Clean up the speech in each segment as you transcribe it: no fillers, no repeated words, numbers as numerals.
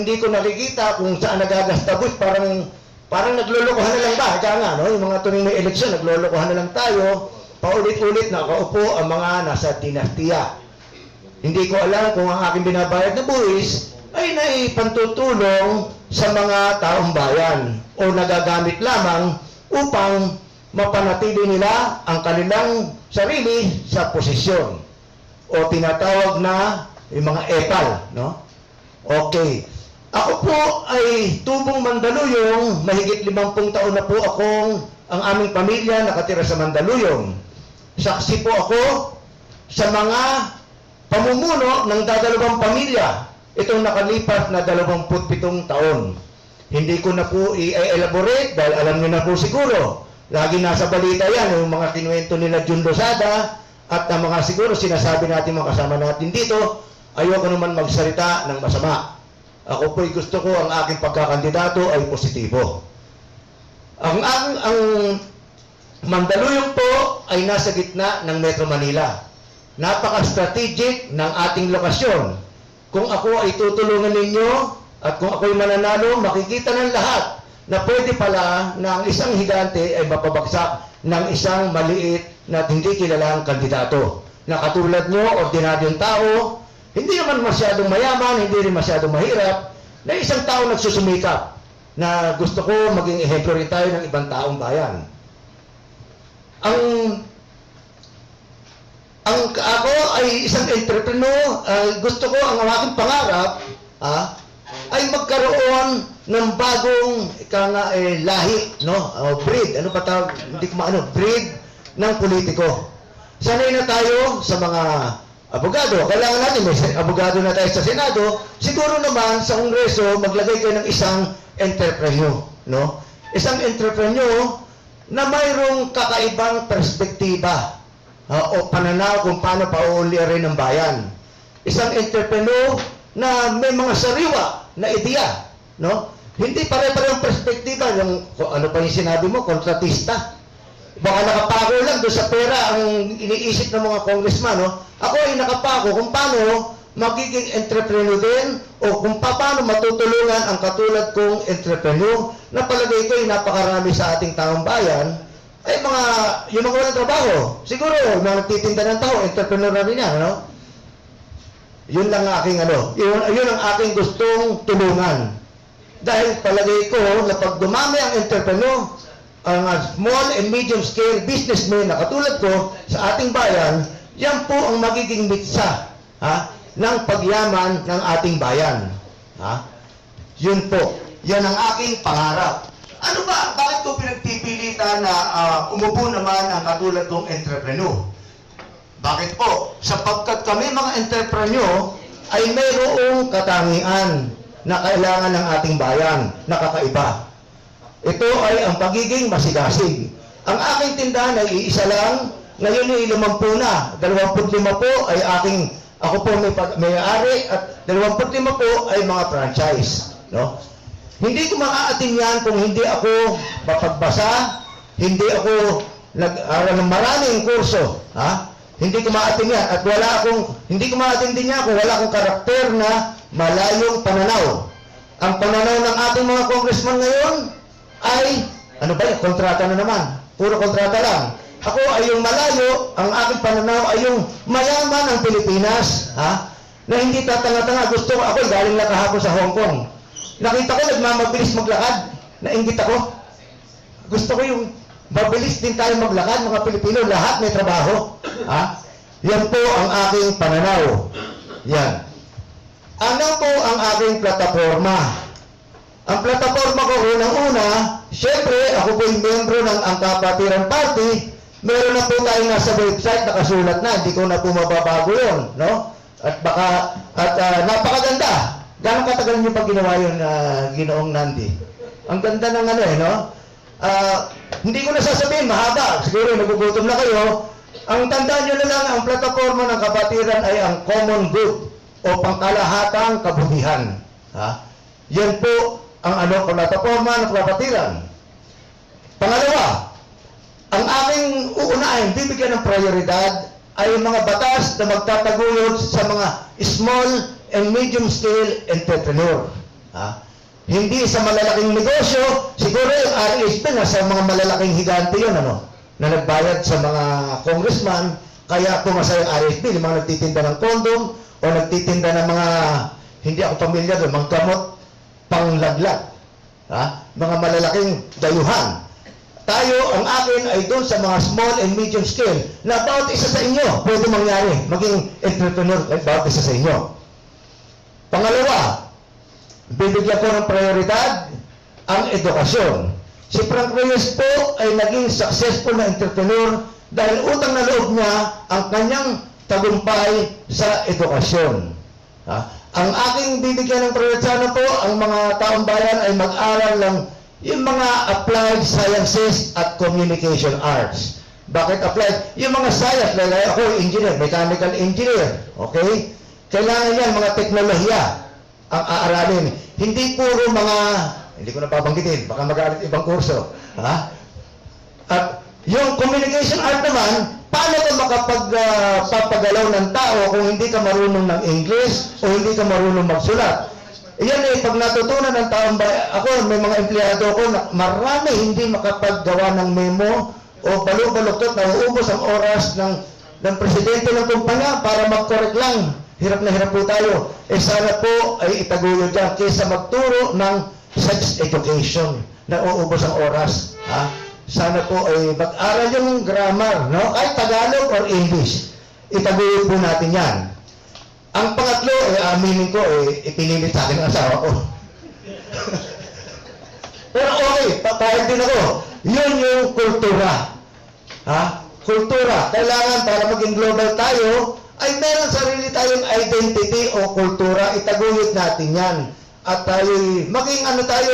hindi ko nakikita kung saan nagagastabos, parang naglolokohan na lang ba? Kaya nga, no? Yung mga tuwing may eleksyon, naglolokohan na lang tayo, paulit-ulit nakaupo ang mga nasa dinastiya. Hindi ko alam kung ang aking binabayad na buwis ay naipantutulong sa mga taong bayan o nagagamit lamang upang mapanatili nila ang kanilang sarili sa posisyon o tinatawag na yung mga epal, no? Okay. Ako po ay tubong Mandaluyong, mahigit 50 taon na po ang aming pamilya nakatira sa Mandaluyong. Saksi po ako sa mga pamumuno ng dadalawang pamilya itong nakalipas na 27 taon. Hindi ko na po i-elaborate dahil alam niyo na po siguro. Lagi nasa balita yan, yung mga kinuwento nila Jun Lozada at ang mga siguro sinasabi natin mga kasama natin dito, ayoko naman magsalita ng masama. Ako po'y gusto ko ang aking pagkakandidato ay positibo. Ang Mandaluyong po ay nasa gitna ng Metro Manila. Napaka-strategic ng ating lokasyon. Kung ako ay tutulungan ninyo at kung ako'y mananalo, makikita ng lahat na pwede pala na ang isang higante ay mapabagsak ng isang maliit na hindi kilalang kandidato. Na katulad nyo, ordinaryong tao, hindi naman masyadong mayaman, hindi rin masyadong mahirap, na isang tao nagsusumikap na gusto ko maging ehemplo rin tayo ng ibang taong bayan. Ako ay isang entrepreneur, gusto ko ang aking pangarap ay magkaroon ng bagong lahi, no? Breed, ano pa tawag? Hindi ko maano, breed ng politiko. Sanay na tayo sa mga abogado. Kailangan natin may abogado na tayo sa Senado. Siguro naman sa Kongreso maglagay kayo ng isang entrepreneur, no? Isang entrepreneur na mayroong kakaibang perspektiba o pananaw kung paano pauulirin ng bayan. Isang entrepreneur na may mga sariwa na ideya, no? Hindi pare-parehong perspektiba yung ano pa yung sinabi mo, kontratista. Baka nakapako lang doon sa pera ang iniisip ng mga congressman, no? Ako ay nakapako kung paano magiging entrepreneur din o kung paano matutulungan ang katulad kong entrepreneur na palagay ko ay napakarami sa ating taong bayan ay mga, yung mga walang trabaho. Siguro, mga nagtitinda ng tao, entrepreneur na rin yan, no? Yun lang aking yun ang aking gustong tulungan. Dahil palagay ko na pag dumami ang entrepreneur, ang small and medium scale businessmen na katulad ko sa ating bayan, yan po ang magiging mitsa ng pagyaman ng ating bayan. Yun po. Yan ang aking pangarap. Ano ba? Bakit ko pinagpipilitan na umupo naman ang katulad kong entrepreneur? Bakit po? Sapagkat kami mga entrepreneur ay mayroong katangian na kailangan ng ating bayan na kakaiba. Ito ay ang pagiging masigasig. Ang aking tindahan ay iisa lang, ngayon ay 50 na. 25 po ay ako po may-ari at 25 po ay mga franchise. No? Hindi ko makaatin yan kung hindi ako mapagbasa, hindi ako nag-aral ng maraming kurso. Hindi ko maatin yan. At hindi ko maatin din yan kung wala akong karakter na malayong pananaw. Ang pananaw ng ating mga congressman ngayon ay, ano ba yun? Kontrata na naman. Puro kontrata lang. Ako ay yung malayo, ang aking pananaw ay yung mayaman ng Pilipinas, na hindi tatanga-tanga. Gusto ko, ako galing lang kahapon sa Hong Kong. Nakita ko, nagmamabilis maglakad. Nainggit ako. Gusto ko yung mabilis din tayo maglakad, mga Pilipino, lahat may trabaho. Yan po ang aking pananaw. Yan. Ano po ang aking plataforma? Ang plataforma ko unang-una, syempre, ako po yung membro ng Angkapatiran Party. Meron na po tayong nasa website, nakasulat na, hindi ko na po mababago yun, no? At napakaganda. Gano'ng katagal niyo pa ginawa yun, Ginoong Nandi? Ang ganda ng no? Hindi ko na sasabihin, mahaba. Siguro nagugutom na kayo. Ang tandaan nyo na lang, ang plataforma ng kapatiran ay ang common good o pangkalahatang kabutihan. Yan po ang plataforma ng kapatiran. Pangalawa, ang aking uunahin, bibigyan ng prioridad ay mga batas na magtataguyod sa mga small and medium scale entrepreneur. Ha? Hindi sa malalaking negosyo, siguro yung RSP nasa mga malalaking higante yun, ano? Na nagbayad sa mga congressman, kaya pumasa yung RSP, yung mga nagtitinda ng kondom, o nagtitinda ng mga, hindi ako pamilya doon, mga gamot panglaglag. Ha? Mga malalaking dayuhan. Tayo, ang akin ay doon sa mga small and medium scale na bawat isa sa inyo pwede mangyari, maging entrepreneur bawat isa sa inyo. Pangalawa, bibigyan ko ng prioridad ang edukasyon. Si Frank Reyes po ay naging successful na entrepreneur dahil utang na loob niya ang kanyang tagumpay sa edukasyon. Ha? Ang aking bibigyan ng prioridad na po, ang mga taong bayan ay mag-aral ng yung mga applied sciences at communication arts. Bakit applied? Yung mga science, like ako, engineer, mechanical engineer, okay? Kailangan yan, mga teknolohiya ang aaralin. Hindi puro mga, hindi ko na babanggitin, baka magalit ibang kurso. Ha? At yung communication art naman, paano ka makapagpapagalaw ng tao kung hindi ka marunong ng English o hindi ka marunong magsulat? Iyan eh, pag natutunan ng taong bayan, ako, may mga empleyado ko na marami hindi makapaggawa ng memo o balok-baloktot na uubos ang oras ng presidente ng kumpanya para mag-correct lang. Hirap na hirap po tayo. Eh sana po ay itaguyod dyan kaysa magturo ng sex education na uubos ang oras. Ha? Sana po ay mag-aral yung grammar, no? Kahit Tagalog or English. Itaguyod po natin yan. Ang pangatlo, aminin ko, ipinilit sa akin ang asawa ko. Pero okay, papayag din ako. Yun yung kultura. Ha? Kultura. Kailangan para maging global tayo, ay meron sarili tayong identity o kultura. Itaguyod natin yan. At tayo, maging ano tayo,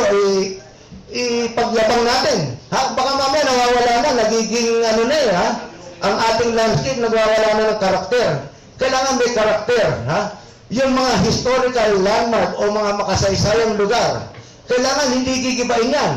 ipagyabang natin. Ha? Baka mamaya nawawala na, nagiging ano na ha? Ang ating landscape nagwawala na ng karakter. Kailangan may karakter, ha? Yung mga historical landmark o mga makasaysayang lugar, kailangan hindi gigibain yan.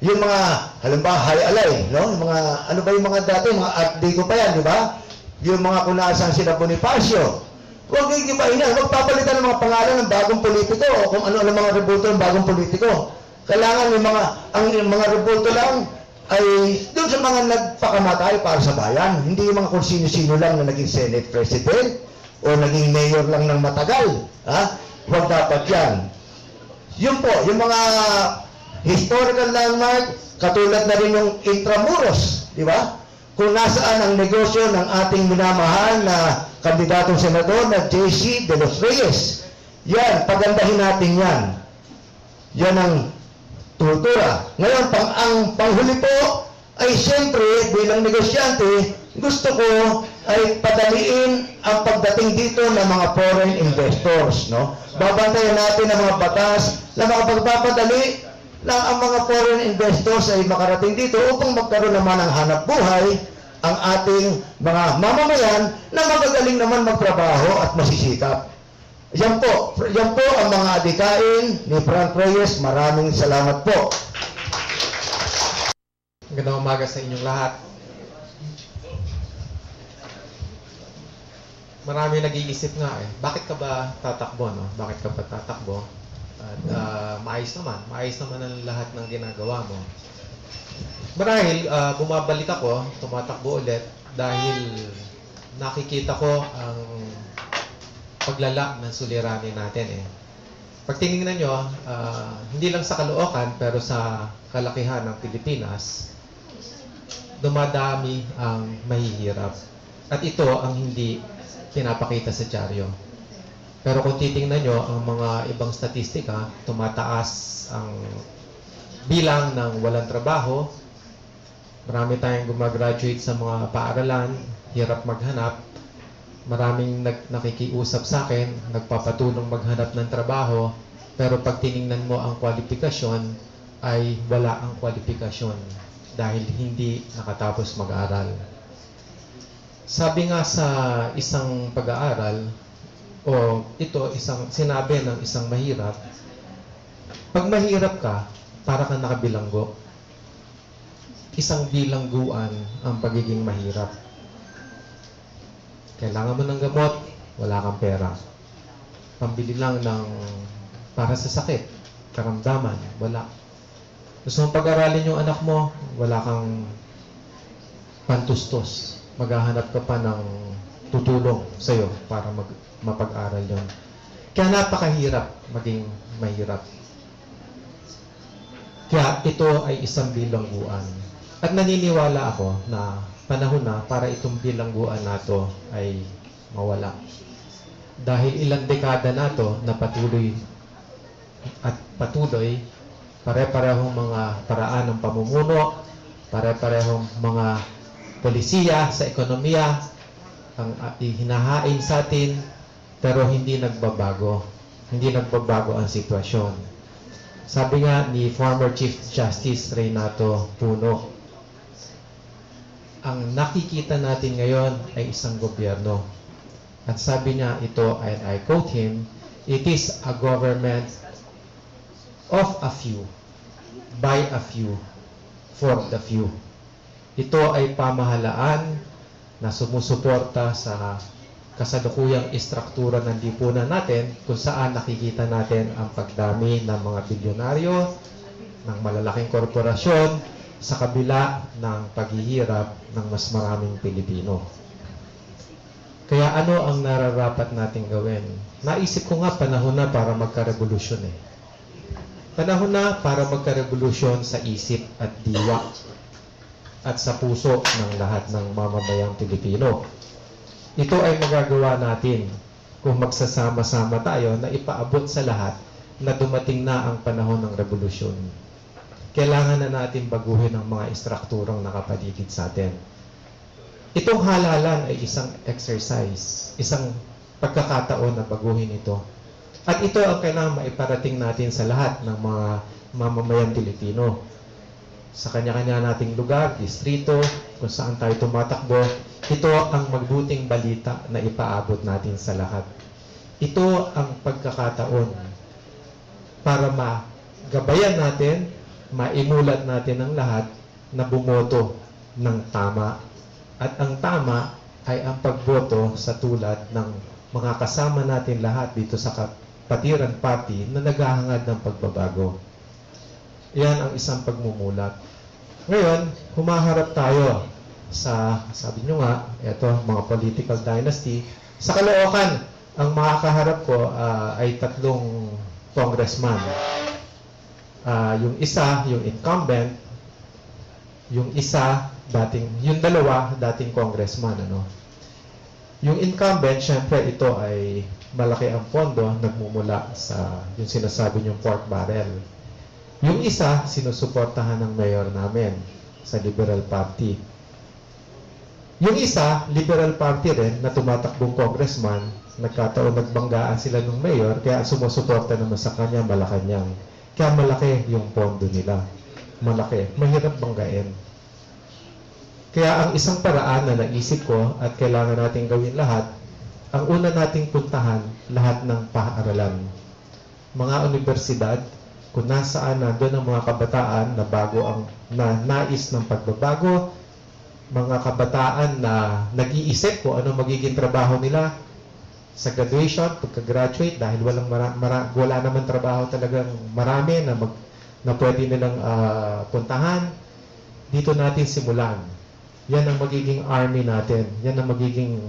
Yung mga, halimbawa, high alay, no? Yung mga, ano ba yung mga dati, mga art deco pa yan, di ba? Yung mga kunasang sila Bonifacio. Huwag gigibain yan. Huwag papalitan ng mga pangalan ng bagong politiko o kung ano-ano mga rebulto ng bagong politiko. Kailangan yung mga rebulto lang ay doon sa mga nagpakamatay para sa bayan. Hindi yung mga kung sino-sino lang na naging Senate President o naging mayor lang ng matagal. Ha? Huwag dapat yan. Yun po, yung mga historical landmark, katulad na rin yung Intramuros, di ba? Kung nasaan ang negosyo ng ating minamahal na kandidatong senador na J.C. De Los Reyes. Yan, pagandahin natin yan. Yan ang kultura. Ngayon, ang panghuli po ay siyempre bilang negosyante, gusto ko ay padaliin ang pagdating dito ng mga foreign investors. No? Babantayan natin ang mga batas na makapagpapadali na ang mga foreign investors ay makarating dito upang magkaroon naman ng hanap buhay ang ating mga mamamayan na magagaling naman magtrabaho at masisikap. Yan po ang mga adikain ni Frank Reyes. Maraming salamat po. Magandang umaga sa inyong lahat. Marami nag-iisip nga bakit ka ba tatakbo, no? Bakit ka ba tatakbo? At maayos naman ang lahat ng ginagawa mo. Marahil bumabalik ako, tumatakbo ulit dahil nakikita ko ang paglala ng suliranin natin Pag tinignan nyo, hindi lang sa Caloocan, pero sa kalakihan ng Pilipinas, dumadami ang mahihirap. At ito ang hindi pinapakita sa dyaryo. Pero kung titingnan nyo, ang mga ibang statistika, tumataas ang bilang ng walang trabaho. Marami tayong gumagraduate sa mga paaralan, hirap maghanap. Maraming nakikiusap sa akin, nagpapatulong maghanap ng trabaho, pero pag tiningnan mo ang kwalifikasyon, ay wala ang kwalifikasyon dahil hindi nakatapos mag-aral. Sabi nga sa isang pag-aaral, o ito, sinabi ng isang mahirap, pag mahirap ka, para kang nakabilanggo. Isang bilangguan ang pagiging mahirap. Kailangan mo ng gamot, wala kang pera. Pambili lang para sa sakit, karamdaman, wala. Gusto mong pag-aralin yung anak mo, wala kang pantustos. Maghahanap ka pa ng tutulong sa'yo para mapag-aral yon. Kaya napakahirap maging mahirap. Kaya ito ay isang bilangguan. At naniniwala ako na panahon na para itong bilangguan nato ay mawala. Dahil ilang dekada na to na patuloy pare-parehong mga paraan ng pamumuno, pare-parehong mga polisiya sa ekonomiya, ang hinahain sa atin, pero hindi nagbabago. Hindi nagbabago ang sitwasyon. Sabi nga ni former Chief Justice Renato Puno, ang nakikita natin ngayon ay isang gobyerno. At sabi niya ito, and I quote him, "It is a government of a few, by a few, for the few." Ito ay pamahalaan na sumusuporta sa kasalukuyang istruktura ng lipunan natin kung saan nakikita natin ang pagdami ng mga bilyonaryo, ng malalaking korporasyon sa kabila ng paghihirap ng mas maraming Pilipino. Kaya ano ang nararapat nating gawin? Naisip ko nga panahon na para magka-revolusyon eh. Panahon na para magka-revolusyon sa isip at diwa at sa puso ng lahat ng mamamayang Pilipino. Ito ay magagawa natin kung magsasama-sama tayo na ipaabot sa lahat na dumating na ang panahon ng revolusyon. Kailangan na natin baguhin ang mga istrukturang nakapaligid sa atin. Itong halalan ay isang exercise, isang pagkakataon na baguhin ito. At ito ang kailangan maiparating natin sa lahat ng mga mamamayang Pilipino. Sa kanya-kanya nating lugar, distrito, kung saan tayo tumatakbo, ito ang magbuting balita na ipaabot natin sa lahat. Ito ang pagkakataon para magabayan natin, maimulat natin ang lahat na bumoto ng tama. At ang tama ay ang pagboto sa tulad ng mga kasama natin lahat dito sa Kapatiran Party na naghahangad ng pagbabago. Yan ang isang pagmumulat. Ngayon, humaharap tayo sa, sabi nyo nga, ito, mga political dynasty. Sa Caloocan, ang makakaharap ko ay 3 congressman. Yung isa, yung incumbent, yung isa, yung dalawa, dating congressman. Yung incumbent, syempre ito ay malaki ang pondo, nagmumula sa yung sinasabi niyong pork barrel. Yung isa, sinusuportahan ng mayor namin sa Liberal Party. Yung isa, Liberal Party rin, na tumatakbong congressman, nagkataon nagbanggaan sila ng mayor, kaya sumusuporta naman sa kanya, Malacanang. Kaya malaki yung pondo nila. Malaki. Mahirap banggain. Kaya ang isang paraan na naisip ko at kailangan natin gawin lahat, ang una nating puntahan, lahat ng paaralan. Mga universidad, kung nasaan nandun ang mga kabataan na bago ang nais ng pagbabago, mga kabataan na nag-iisip kung ano magiging trabaho nila sa graduation, pagka-graduate, dahil wala naman trabaho talagang marami na pwede nilang puntahan, dito natin simulan. Yan ang magiging army natin. Yan ang magiging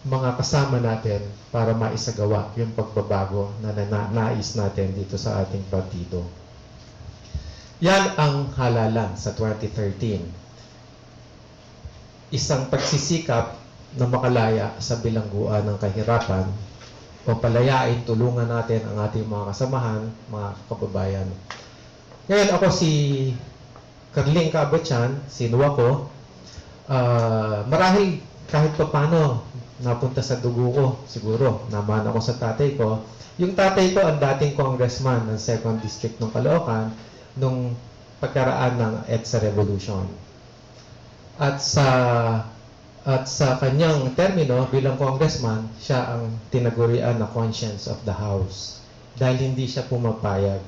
mga kasama natin para maisagawa yung pagbabago na nais natin dito sa ating partido. Yan ang halalan sa 2013. Isang pagsisikap na makalaya sa bilangguan ng kahirapan o palayain, tulungan natin ang ating mga kasamahan, mga kababayan. Ngayon ako si Carling Cabachan, sinuwa ko. Marahil kahit pa paano napunta sa dugo ko, siguro naman ako sa tatay ko. Yung tatay ko ang dating congressman ng 2nd District ng Caloocan nung pagkaraan ng EDSA Revolution. At sa kanyang termino bilang congressman, siya ang tinagurian na conscience of the House dahil hindi siya pumapayag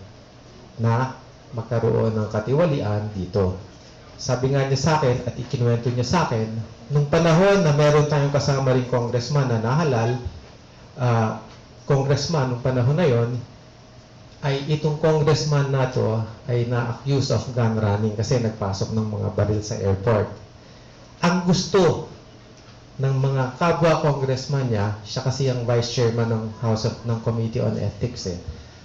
na magkaroon ng katiwalian dito. Sabi nga niya sa akin at ikinuwento niya sa akin, nung panahon na meron tayong kasama rin congressman na nahalal, congressman nung panahon na yon, ay itong congressman na to ay na-accused of gun running kasi nagpasok ng mga baril sa airport. Ang gusto ng mga kapwa congressman niya, siya kasi ang vice chairman ng ng Committee on Ethics eh.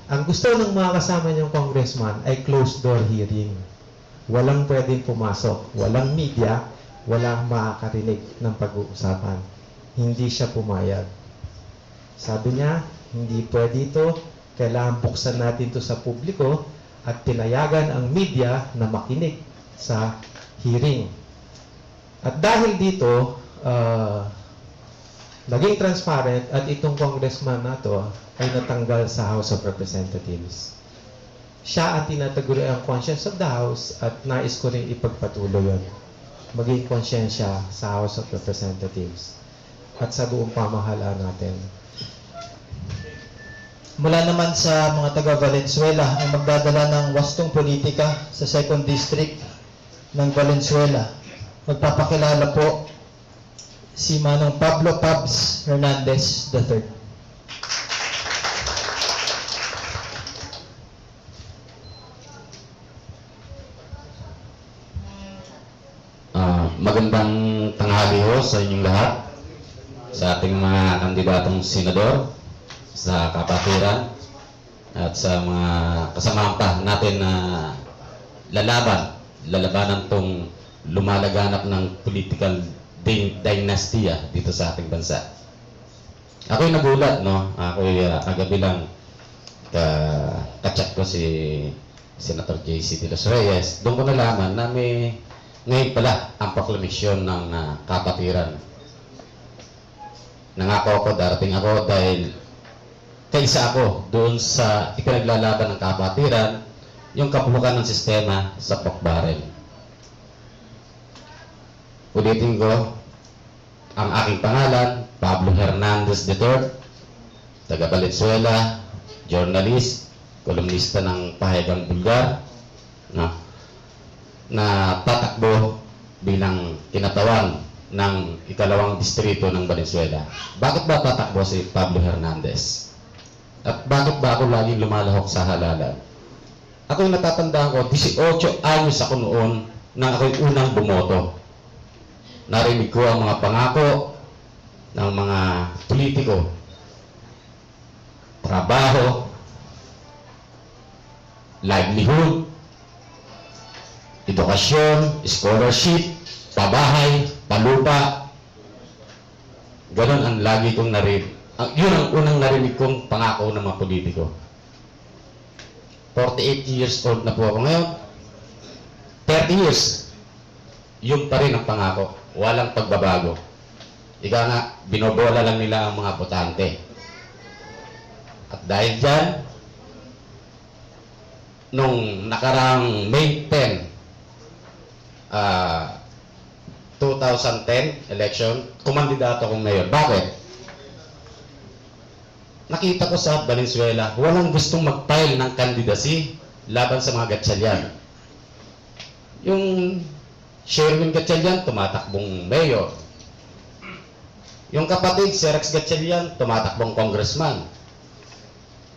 Ang gusto ng mga kasama niyang congressman ay closed door hearing. Walang pwedeng pumasok, walang media, walang makakarinig ng pag-uusapan. Hindi siya pumayag. Sabi niya, hindi pwede ito, kailangan buksan natin ito sa publiko at pinayagan ang media na makinig sa hearing. At dahil dito, naging transparent at itong congressman na to ay natanggal sa House of Representatives. Siya ang tinataguri ang conscience of the House at nais ko rin ipagpatuloy yun. Maging konsyensya sa House of Representatives at sa buong pamahalaan natin. Mula naman sa mga taga Valenzuela ang magdadala ng wastong politika sa 2nd District ng Valenzuela. Magpapakilala po si Manong Pablo Pabs Hernandez III. Magandang tanghali ho sa inyong lahat, sa ating mga kandidatong senador, sa kapatiran, at sa mga kasamahan pa natin na lalabanan tong lumalaganap ng political dynastiya dito sa ating bansa. Ako'y nagulat, no? Ako'y kagabi lang kachat ko si Senator J.C. De Los Reyes. Doon ko nalaman na may ngayon pala ang proklamasyon ng kapatiran. Nangako ako, darating ako dahil kaisa ako doon sa ipinaglalaban ng kapatiran, yung kapulukan ng sistema sa pork barrel. Ulitin ko, ang aking pangalan, Pablo Hernandez III, taga Valenzuela, journalist, kolumnista ng Pahayagang Bulgar, na tatakbo bilang kinatawan ng ikalawang distrito ng Valenzuela. Bakit ba tatakbo si Pablo Hernandez? At bakit ba ako laging lumalahok sa halalan? Ako yung natatandaan ko, 18 anyos ako noon nang ako'y unang bumoto. Narinig ko ang mga pangako ng mga politiko. Trabaho, livelihood, edukasyon, scholarship, pabahay, palupa. Ganon ang lagi kong narinig. Yun ang unang narinig kong pangako ng mga politiko. 48 years old na po ako ngayon. 30 years. Yun pa rin ang pangako. Walang pagbabago. Ika nga, binobola lang nila ang mga botante. At dahil dyan, nung nakarang May 10, 2010 election, kumandidato akong mayor. Bakit? Nakita ko sa Valenzuela, walang gustong mag-file ng candidacy laban sa mga Gatchalian. Yung Sherwin Gatchalian, tumatakbong mayor. Yung kapatid, si Rex Gatchalian, tumatakbong congressman.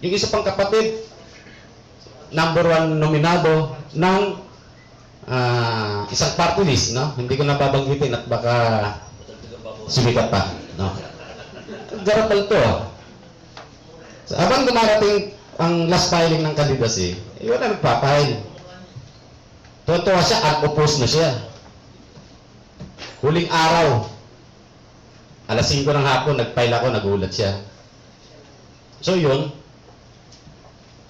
Yung isa pang kapatid, number 1 nominado ng isang party list, no? Hindi ko nababanggitin at baka sumikat pa, no? Garapal to, So, habang dumarating ang last filing ng candidacy, wala nagpapile. Totoo siya, unopposed na siya. Huling araw, alas 5 ng hapon, nag-file ako, nagulat siya. So yun,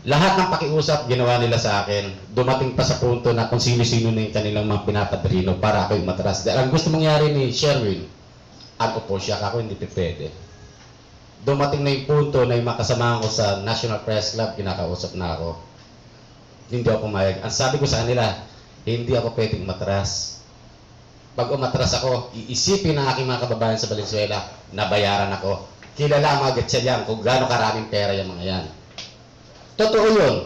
lahat ng pakiusap ginawa nila sa akin. Dumating pa sa punto na kung sino-sino na yung kanilang mga pinapadrino para ako'y matras. Dahil ang gusto mangyari ni Sherwin, unopposed siya, ako hindi pwede. Dumating na yung punto na yung makasamahan ko sa National Press Club, kinakausap na ako. Hindi ako pumayag. Ang sabi ko sa kanila, hindi ako pwedeng matras. Pag umatras ako, iisipin ng aking mga kababayan sa Valenzuela, nabayaran ako. Kilala ang mga Gatchalian kung gaano karaming pera yung mga yan. Totoo yun.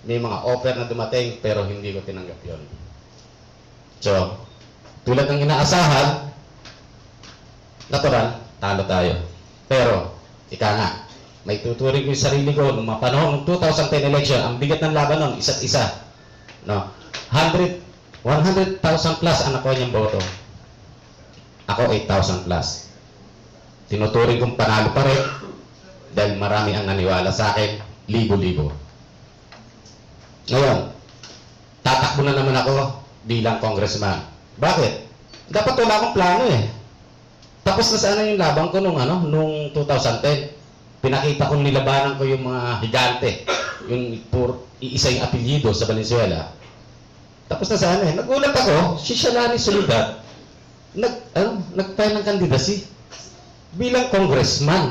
May mga offer na dumating, pero hindi ko tinanggap yun. So, tulad ng inaasahan, natural, talo tayo. Pero, ika nga, May tuturing ko yung sarili ko noong mga panahon ng 2010 election, ang bigat ng laban nun, isa't isa. No? 100,000 plus ang nakuha niyang boto. Ako 8,000 plus. Tinuturing kong panalo pa rin dahil marami ang naniwala sa akin, libo-libo. Ngayon, tatakbo na naman ako bilang congressman. Bakit? Dapat wala akong plano eh. Tapos na sana yung laban ko nung 2010. Pinakita kong nilabanan ko yung mga higante, yung iisa yung apelyido sa Valenzuela. Tapos na sana eh. Nagulat ako, si Shalani Solidad, nag-file ng candidacy bilang congresswoman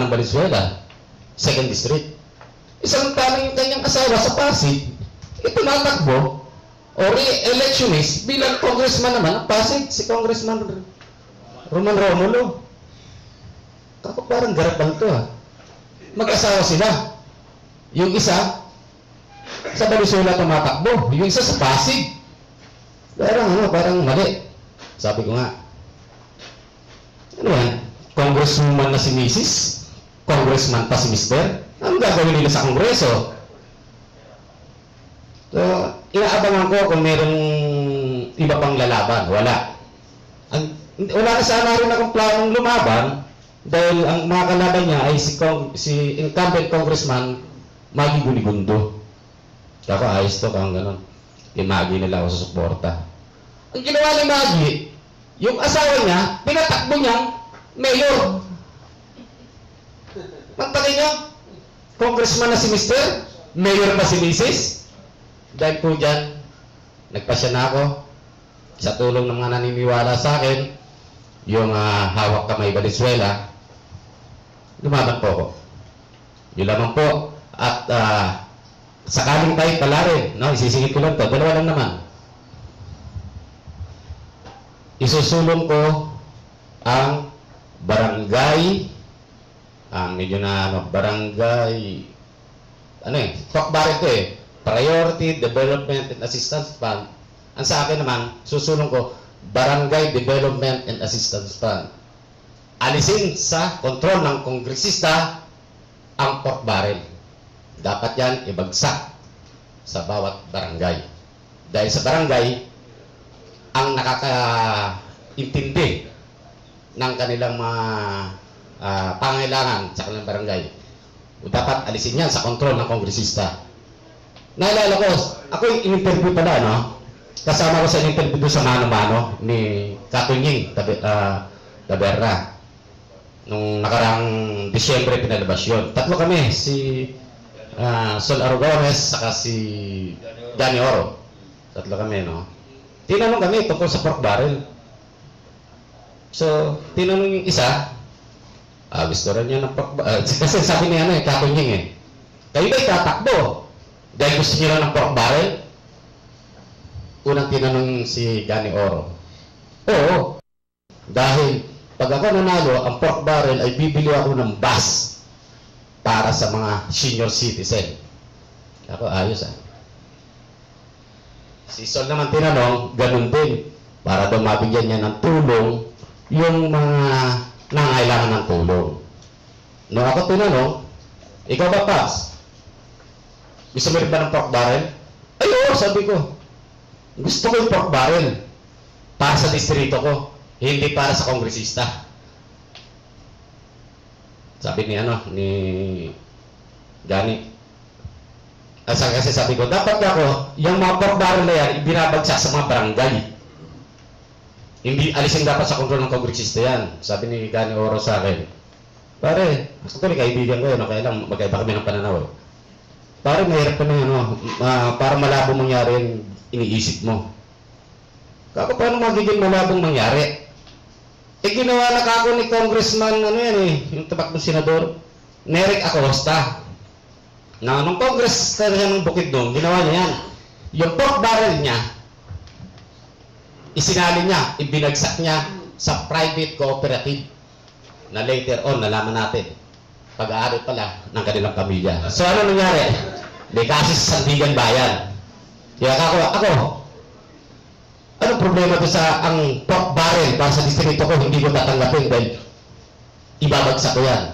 ng Valenzuela, 2nd District. Isang tanong yung kanyang asawa sa Pasig, tumatakbo, o re-electionist bilang congressman naman ng Pasig, si Congressman Roman Romulo. Ako parang garapal to Mag-asawa sila. Yung isa, sa Valenzuela tumatakbo. Yung isa sa Pasig. Parang mali. Sabi ko nga, ano yan? Congresswoman na si Mrs. Congressman pa si Mr. Ano gagawin nila sa Kongreso? So, inaabangan ko kung merong iba pang lalaban. Wala. Wala na sana rin akong planong lumaban dahil ang mga kalaban niya ay si incumbent congressman Maggie Guligundo. Ako ayos to kung gano'n. Imagi nila ako sa suporta. Ang ginawa ni Maggie, yung asawa niya, pinatakbo niyang mayor. Magpagay niyo, congressman na si Mr., mayor pa si Mrs. Dahil po dyan, nagpasya na ako sa tulong ng mga naniniwala sa akin, yung hawak kamay Valenzuela, lumaban po ako. Yun lamang po. At sakaling tayo pala rin, isisingit ko lang to, dalawa lang naman. Isusulong ko ang barangay, barangay, Tokbarin ko Priority Development and Assistance Fund. Ang sa akin naman, susulong ko, Barangay Development and Assistance Fund. Alisin sa kontrol ng kongresista ang pork barrel. Dapat yan ibagsak sa bawat barangay. Dahil sa barangay, ang nakakaintindi ng kanilang mga pangailangan sa kanilang barangay. Dapat alisin yan sa kontrol ng kongresista. Naalala ko, ako yung in-interview pala, kasama ko sa in-interview sa mano-mano ni Katunying Taberna. Nung nakarang Disyembre pinalabas yun. Tatlo kami, si Sol Argores, saka si Danny Oro. Tatlo kami, Tinanong kami tungkol sa pork barrel. So, tinanong yung isa, gusto rin niya ng pork barrel. Kasi sabi niya, Katunying kayo ba'y tatakbo? Dahil gusto niya ng pork barrel? Unang tinanong si Danny Oro. Oo. Dahil pag ako nanalo, ang pork barrel ay bibili ako ng bus para sa mga senior citizen. Ako, ayos Si Sol naman tinanong, ganun din. Para daw mabigyan niya ng tulong yung mga nangailangan ng tulong. Nung ako tinanong, ikaw ba, Paps? Gusto mo rin ba ng pork barrel? Ay, oo, sabi ko. Gusto ko yung pork barrel para sa distrito ko, hindi para sa kongresista. Sabi ni Gani. Kasi sabi ko, dapat ako, yung mga pork barrel na yan, ibinabagsak sa mga barangay. Hindi alisin dapat sa kontrol ng kongresista yan. Sabi ni Gani Oro sa akin, pare, actually kaibigan ko yun, kaya lang magkaiba kami ng pananaw. Pare, mahirap kami, para malabo mangyari yung iniisip mo. Kako, paano magiging malabong mangyari? Ginawa na kako ni Congressman, yung tabak ng senador, Nerik Acosta. Nung Congress kaya ng Bukidnon, ginawa niya yan. Yung pork barrel niya, isinali niya, ibinagsak niya sa private cooperative na later on, nalaman natin, pag-aaral pala ng kanilang pamilya. So ano nangyari? May kasi sa Sandigan Bayan. Kaya ako, anong problema doon sa ang pork barrel para sa distrito ko, hindi ko tatanggapin dahil ibabagsak ko yan.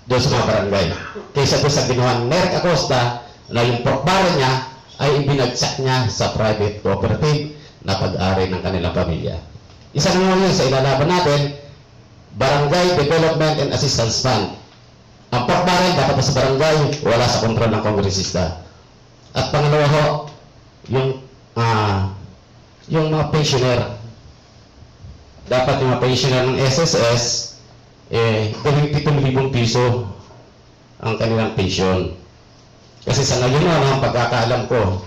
doon sa mga barangay. Kaysa doon sa ginawa ni Eric Acosta na yung pork barrel niya ay ibinagsak niya sa private cooperative na pag-ari ng kanilang pamilya. Isa naman yun sa ilalaban natin, Barangay Development and Assistance Fund. Ang pork barrel dapat sa barangay, wala sa kontrol ng kongresista. At pangalawa ho, yung mga pensioner. Dapat yung mga pensioner ng SSS, gawing 7,000 piso ang kanilang pension. Kasi sa ngayon ang pagkakaalam ko,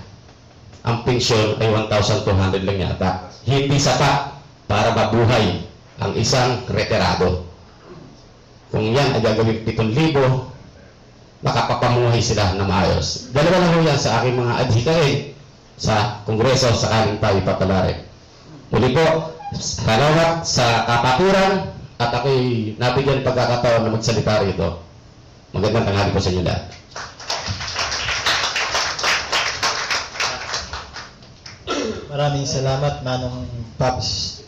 ang pension ay 1,200 lang yata. Hindi sapat para mabuhay ang isang retirado. Kung yan ay gagawin 7,000, makapapamuhay sila na maayos. Dalawa lang ho yan sa aking mga adhikain sa Kongreso sakaling tayo papalarin. Muli po, salamat sa kapaturan at ako'y nabigyan pagkakataon na magsalita rito. Magandang tanghali po sa inyo lahat. Maraming salamat, Manong Paps.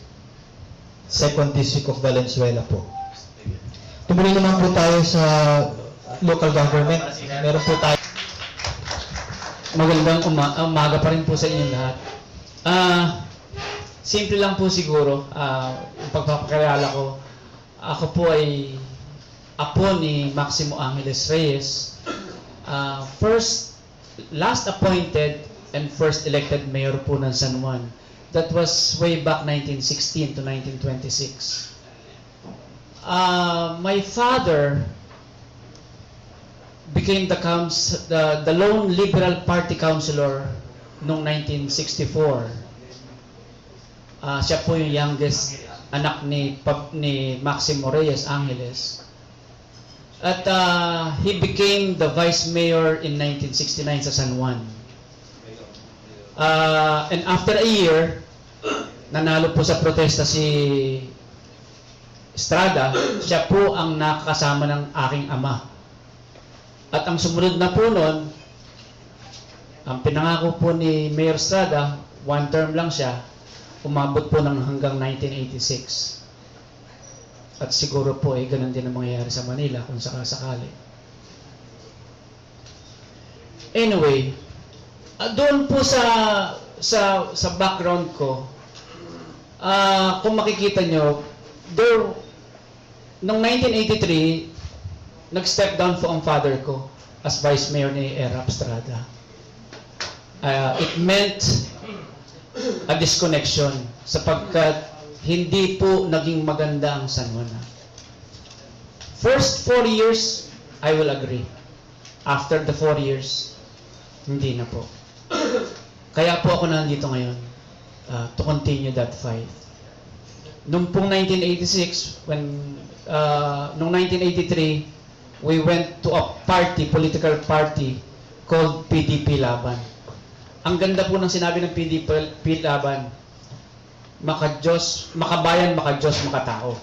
Second District of Valenzuela po. Tumuloy naman po tayo sa local government. Meron po tayo. Magandang umaga pa rin po sa inyo lahat. Simple lang po siguro, ang pagpapakilala ko. Ako po ay apo ni Maximo Angeles Reyes. Last appointed and first elected mayor po ng San Juan. That was way back 1916 to 1926. My father became the lone Liberal Party councilor noong 1964. Siya po yung youngest anak ni Maximo Reyes Angeles. At he became the vice mayor in 1969 sa San Juan. And after a year, nanalo po sa protesta si Estrada. Siya po ang nakakasama ng aking ama. At ang sumunod na po nun, ang pinangako po ni Mayor Estrada, one term lang siya, umabot po ng hanggang 1986. At siguro po ganun din ang mangyayari sa Manila kung sakasakali. Anyway, doon po sa background ko, kung makikita nyo, noong 1983, nag-step down po ang father ko as vice mayor ni Erap Estrada. It meant a disconnection sapagkat hindi po naging maganda ang San Juan. First 4 years, I will agree. After the 4 years, hindi na po. Kaya po ako nandito ngayon to continue that fight. Noong pong 1986, noong 1983, we went to a political party called PDP Laban. Ang ganda po ng sinabi ng PDP Laban, makabayan, makadiyos, makatao.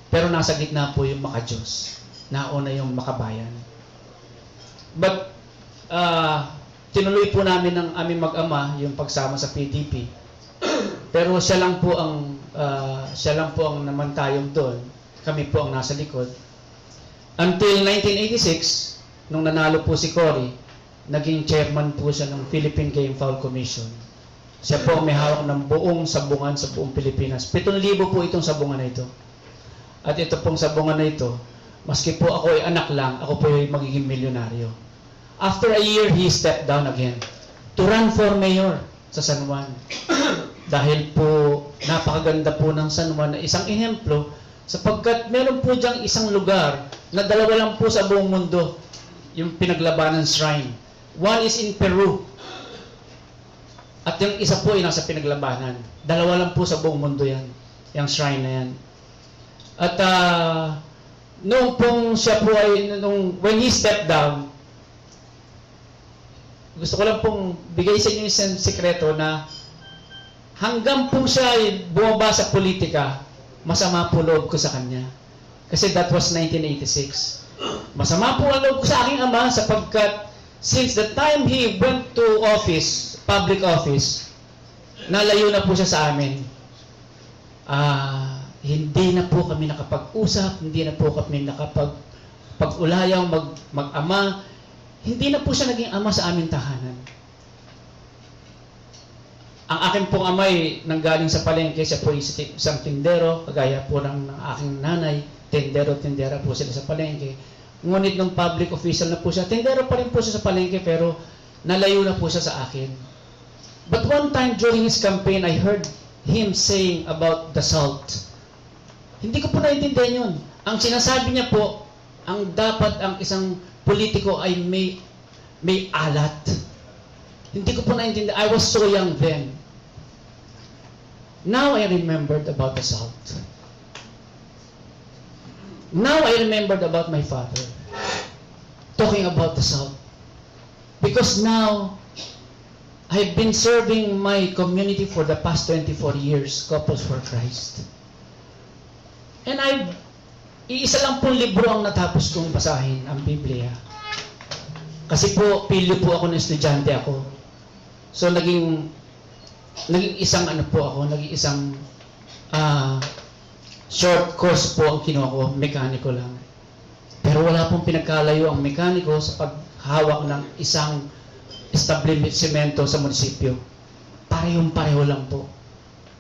Pero nasa gitna po yung makadiyos. Nauna yung makabayan. But, tinuloy po namin ng aming mag-ama yung pagsama sa PDP. Pero siya lang po ang namantayong doon. Kami po ang nasa likod. Until 1986, nung nanalo po si Cory, naging chairman po siya ng Philippine Game Foul Commission. Siya po ang may hawak ng buong sabungan sa buong Pilipinas. 7,000 po itong sabungan na ito. At ito pong sabungan na ito, maski po ako ay anak lang, ako po ay magiging milyonaryo. After a year, he stepped down again to run for mayor sa San Juan. Dahil po, napakaganda po ng San Juan na isang ehemplo sapagkat meron po diyang isang lugar na dalawa lang po sa buong mundo yung pinaglabanan shrine. One is in Peru. At yung isa po ay nasa pinaglabanan. Dalawa lang po sa buong mundo yan. Yung shrine na yan. At nung pong siya po ay, when he stepped down, gusto ko lang pong bigay sa inyo isang sekreto na hanggang po siya ay bumaba sa politika, masama po loob ko sa kanya. Kasi that was 1986. Masama po ang loob ko sa aking ama sapagkat since the time he went to office, public office, nalayo na po siya sa amin. Hindi na po kami nakapag-usap, hindi na po kami pag-ulayaw, mag-ama, hindi na po siya naging ama sa aming tahanan. Ang akin pong amay nanggaling sa palengke, siya po isang tindero, kagaya po ng aking nanay, tindera po sila sa palengke. Ngunit nung public official na po siya, tindero pa rin po siya sa palengke, pero nalayo na po siya sa akin. But one time during his campaign, I heard him saying about the salt. Hindi ko po naintindihan yun. Ang sinasabi niya po, ang dapat ang isang politiko ay may alat. Hindi ko po naintindihan. I was so young then. Now I remembered about the salt. Now I remembered about my father talking about the salt. Because now, I've been serving my community for the past 24 years, Couples for Christ. And iisa lang pong libro ang natapos kong basahin, ang Biblia. Kasi po, pilyo po ako ng estudyante ako. So, naging isang short course po ang kinuha ko, mekaniko lang. Pero wala pong pinagkalayo ang mekaniko sa paghawak ng isang establishmento sa munisipyo. Parehong-pareho lang po.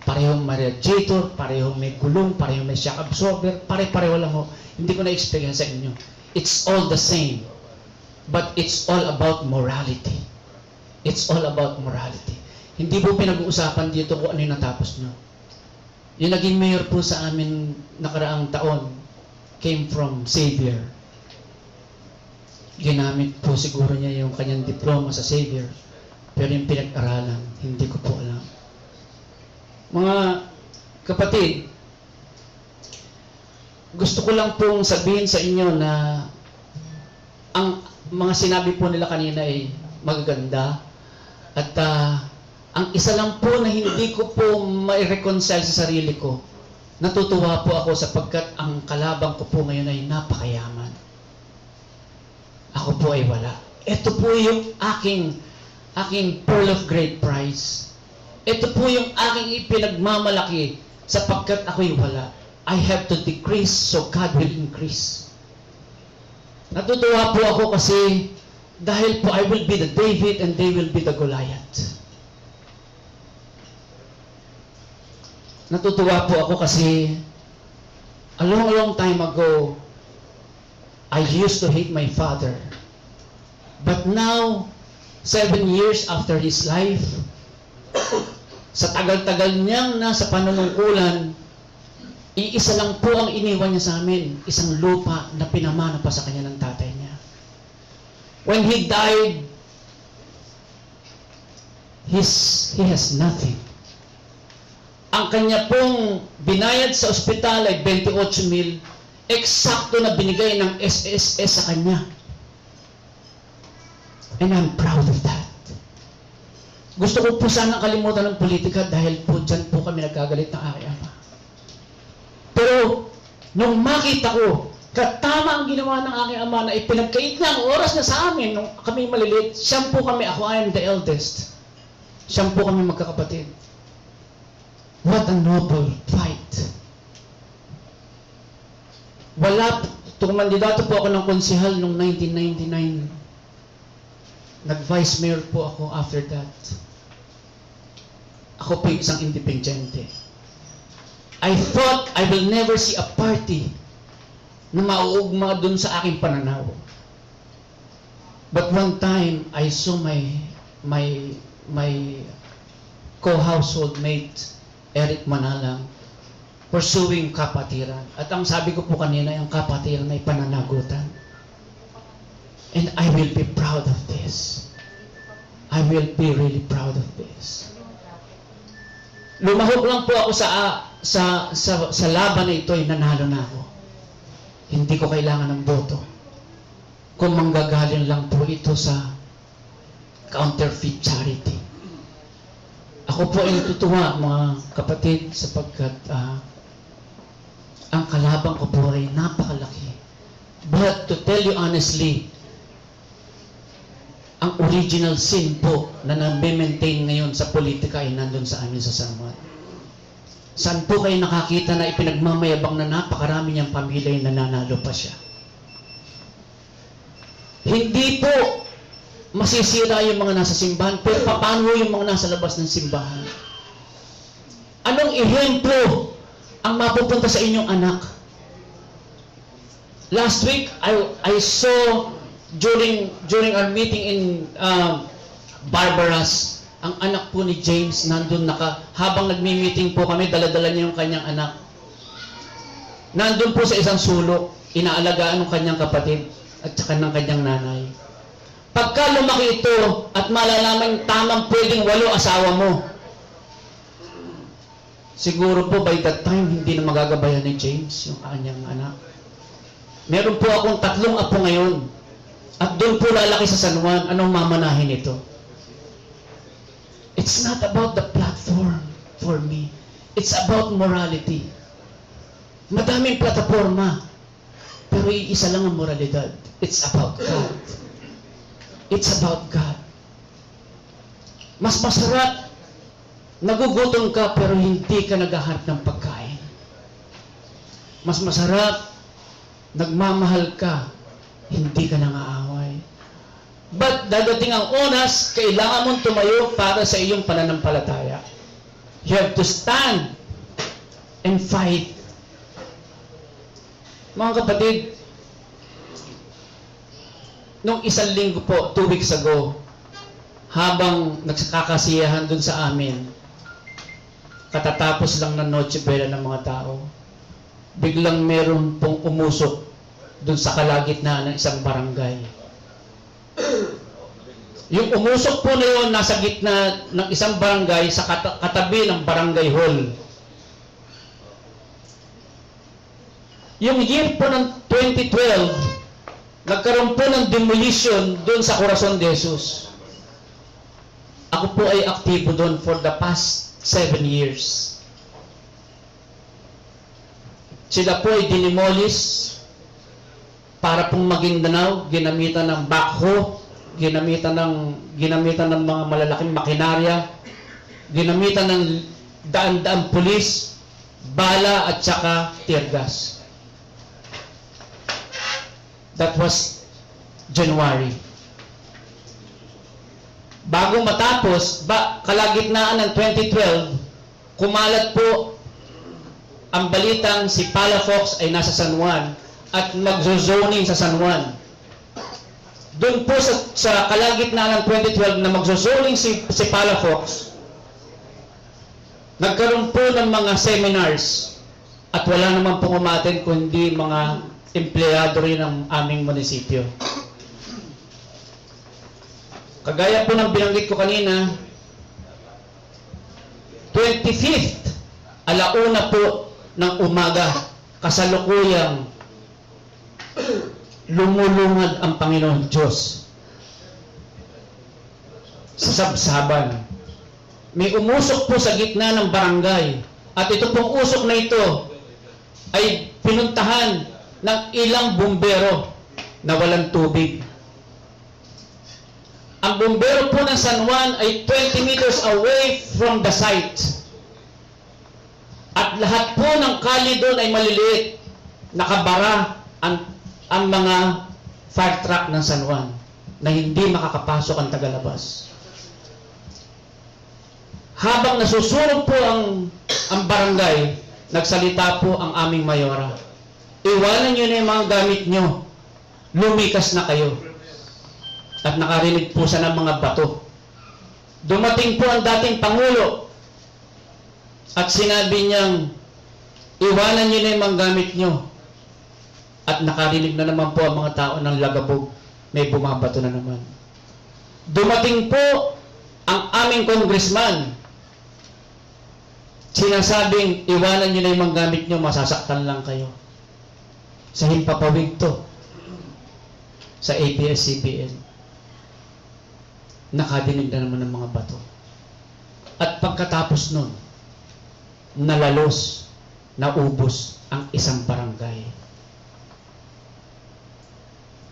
Parehong may radiator, parehong may gulong, parehong may shock absorber, pare-pareho lang po. Hindi ko na-explain sa inyo. It's all the same. But it's all about morality. It's all about morality. Hindi po pinag-uusapan dito kung ano yung natapos nyo. Yung naging mayor po sa amin nakaraang taon came from Xavier. Ginamit po siguro niya yung kanyang diploma sa Xavier. Pero yung pinag-aralan, hindi ko po alam. Mga kapatid, gusto ko lang pong sabihin sa inyo na ang mga sinabi po nila kanina ay magaganda. At ang isa lang po na hindi ko po ma-reconcile sa sarili ko, natutuwa po ako sapagkat ang kalabang ko po ngayon ay napakayaman. Ako po ay wala. Ito po yung aking pearl of great price. Ito po yung aking ipinagmamalaki sapagkat ako'y wala. I have to decrease so God will increase. Natutuwa po ako kasi dahil po I will be the David and they will be the Goliath. Natutuwa po ako kasi a long time ago, I used to hate my father. But now, 7 years after his life, sa tagal-tagal niyang nasa panunungkulan, iisa lang po ang iniwan niya sa amin, isang lupa na pinamana pa sa kanya ng tatay niya. When he died, he has nothing. Ang kanya pong binayad sa ospital ay 28,000, eksakto na binigay ng SSS sa kanya. And I'm proud of that. Gusto ko po sana kalimutan ng politika dahil po dyan po kami nagkagalit ng aking ama. Pero, nung makita ko, katama ang ginawa ng aking ama na ipinagkait niya ang oras na sa amin nung kami maliliit, siyam po kami, ako I am the eldest. Siyam po kami magkakapatid. What a noble fight. Tumandidato po ako ng konsehal noong 1999. Nag-vice mayor po ako after that. Ako po isang independente. I thought I will never see a party na mauugma dun sa aking pananaw. But one time, I saw my co-household mate, Eric Manalang, pursuing kapatiran. At ang sabi ko po kanina, yung kapatiran ay pananagutan. And I will be proud of this. I will be really proud of this. Lumahok lang po ako sa laban na ito ay nanalo na ako. Hindi ko kailangan ng boto. Kung manggagaling lang po ito sa counterfeit charity. Ako po ay natutuwa, mga kapatid, sapagkat ang kalabang ko po ay napakalaki. But to tell you honestly, ang original sin po na na-maintain ngayon sa politika ay nandun sa amin sa Samuel. Saan po kayo nakakita na ipinagmamayabang na napakarami niyang pamilya ay nananalo pa siya? Hindi po masisira yung mga nasa simbahan, pero paano yung mga nasa labas ng simbahan? Anong ehemplo ang mapupunta sa inyong anak? Last week, I saw during our meeting in Barbaras, ang anak po ni James nandun habang nagmi-meeting po kami, dala-dala niya yung kanyang anak. Nandun po sa isang sulok, inaalagaan ng kanyang kapatid at saka ng kanyang nanay. Pagka lumaki ito at malalaman tamang pwedeng 8 asawa mo, siguro po by that time, hindi na magagabayan ni James yung kanyang anak. Meron po akong 3 apo ngayon. At doon po lalaki sa San Juan. Anong mamanahin ito? It's not about the platform for me. It's about morality. Madaming plataforma. Pero iisa lang ang moralidad. It's about God. It's about God. Mas masarap, nagugutom ka pero hindi ka naghahanap ng pagkain. Mas masarap, nagmamahal ka, hindi ka nangaaway. But dadating ang oras, kailangan mong tumayo para sa iyong pananampalataya. You have to stand and fight. Mga kapatid, nung 1 linggo po, 2 weeks ago, habang nagkakasiyahan dun sa amin, katatapos lang ng Noche Buena ng mga tao, biglang meron pong umusok dun sa kalagitnaan ng isang barangay. Yung umusok po na yun, nasa gitna ng isang barangay, sa katabi ng barangay hall. Yung year po ng 2012, nagkaroon po ng demolition doon sa Corazon de Jesus. Ako po ay aktibo doon for the past 7 years. Sila po ay dinimolish para pong Maguindanao, ginamitan ng backhoe, ginamitan ng mga malalaking makinarya, ginamitan ng daan-daan pulis, bala at saka tear gas. That was January. Bago matapos, kalagitnaan ng 2012, kumalat po ang balitang si Palafox ay nasa San Juan at magzo-zoning sa San Juan. Doon po sa kalagitnaan ng 2012 na magzo-zoning si Palafox, nagkaroon po ng mga seminars at wala naman pong umaten kundi mga empleyado rin ng aming munisipyo. Kagaya po ng binanggit ko kanina, 25th, 1:00 po ng umaga, kasalukuyang lumulungad ang Panginoon Diyos sa sabsaban. May umusok po sa gitna ng barangay at ito pong usok na ito ay pinuntahan ng ilang bumbero na walang tubig. Ang bumbero po ng San Juan ay 20 meters away from the site. At lahat po ng kali doon ay maliliit. Nakabara ang mga fire truck ng San Juan na hindi makakapasok ang tagalabas. Habang nasusunog po ang barangay, nagsalita po ang aming mayora. Iwanan nyo na yung mga gamit nyo. Lumikas na kayo. At nakarinig po siya ng mga bato. Dumating po ang dating Pangulo at sinabi niyang, iwanan nyo na yung mga gamit nyo. At nakarinig na naman po ang mga tao ng Lagabog. May bumabato na naman. Dumating po ang aming congressman. Sinasabing, iwanan nyo na yung mga gamit nyo, masasaktan lang kayo. Sa Himpapawid to. Sa ABS-CBN. Nakadinig na naman ng mga bato. At pagkatapos nun, nalalos, naubos ang isang barangay.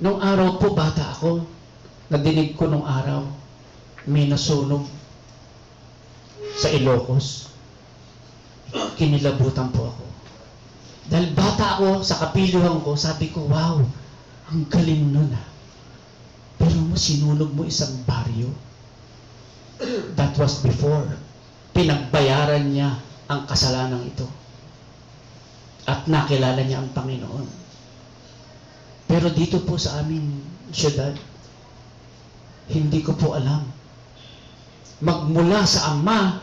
Nung araw po, bata ako, nadinig ko nung araw, may nasunog sa Ilocos. Kinilabutan po ako. Dahil bata ako, sa kapiluhan ko, sabi ko, wow, ang galing nun ah. sinunog mo isang baryo. That was before. Pinagbayaran niya ang kasalanan ito. At nakilala niya ang Panginoon. Pero dito po sa aming syudad, hindi ko po alam. Magmula sa ama,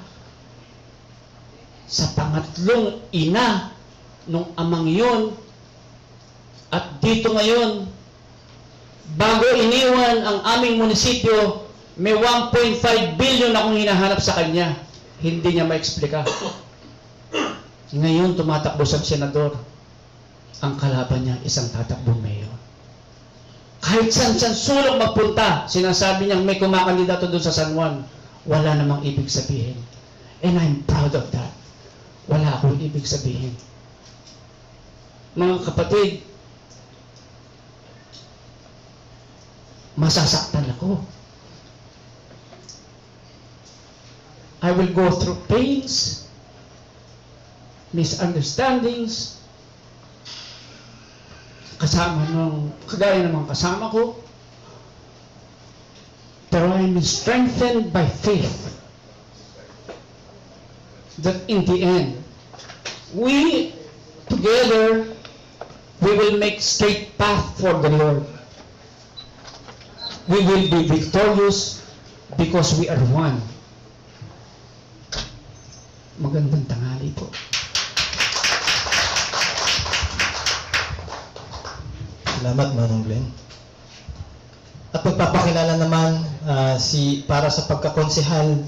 sa pangatlong ina nung amang yun, at dito ngayon, bago iniwan ang aming munisipyo, may 1.5 billion akong hinahanap sa kanya. Hindi niya ma-explika. Ngayon, tumatakbo siyang senador. Ang kalaban niya, isang tatakbong mayor. Kahit saan sulok magpunta, sinasabi niyang may kumakandidato doon sa San Juan. Wala namang ibig sabihin. And I'm proud of that. Wala akong ibig sabihin. Mga kapatid, masasaktan ako. I will go through pains, misunderstandings, kagaya ng mga kasama ko. Pero I am strengthened by faith that in the end, we together, we will make straight path for the Lord. We will be victorious because we are one. Magandang tanghali po. Salamat, Manong Glenn. At magpapakilala naman para sa pagkakonsehal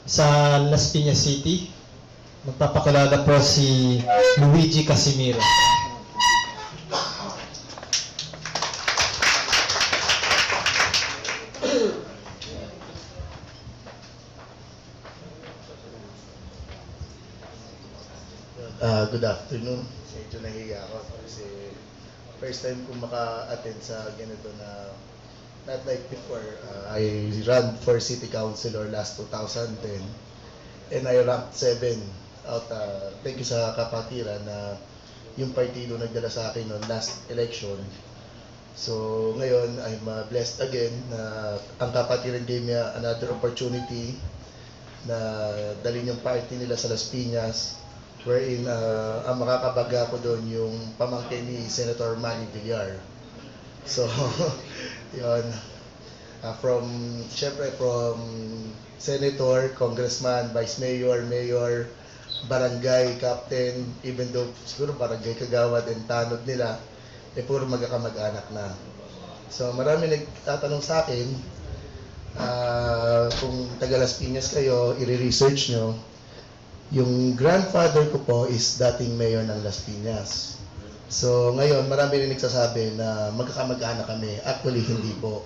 sa Las Piñas City, magpapakilala po si Luigi Casimiro. Good afternoon. Medyo nahiya ako kasi first time kong maka-attend sa ganito na not like before. I ran for city councilor last 2010 and I ranked 7 out. Thank you sa Kapatiran na yung partido nagdala sa akin noon last election. So ngayon I'm blessed again na ang Kapatiran gave me another opportunity na dalhin yung party nila sa Las Piñas, wherein ang makakabaga ko doon yung pamangkin ni Senator Manny Villar. So, yun. Siyempre from Senator, Congressman, Vice Mayor, Mayor, Barangay Captain, even though siguro Barangay Kagawad and Tanod nila, puro magkakamag-anak na. So, marami nagtatanong sa akin, kung taga Las Piñas kayo, i-research nyo, yung grandfather ko po is dating mayor ng Las Piñas. So ngayon, marami rin nagsasabi na magkakamag-anak kami. Actually, hindi po.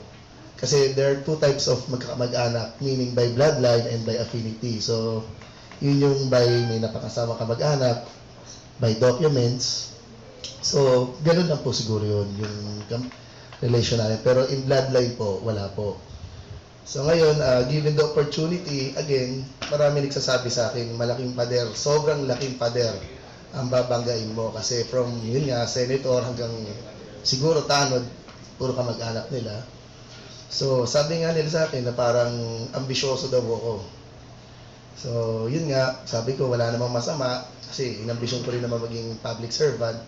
Kasi there are two types of magkakamag-anak, meaning by bloodline and by affinity. So, yun yung by may napakasama kamag-anak, by documents. So, ganun lang po siguro yun, yung relation natin. Pero in bloodline po, wala po. So ngayon, given the opportunity, again, marami nagsasabi sa akin, malaking pader, sobrang laking pader ang babanggain mo. Kasi from, yun nga, senator hanggang siguro tanod, puro kamag-anak nila. So sabi nga nila sa akin na parang ambisyoso daw ako. So yun nga, sabi ko wala namang masama kasi inambisyon ko rin naman maging public servant.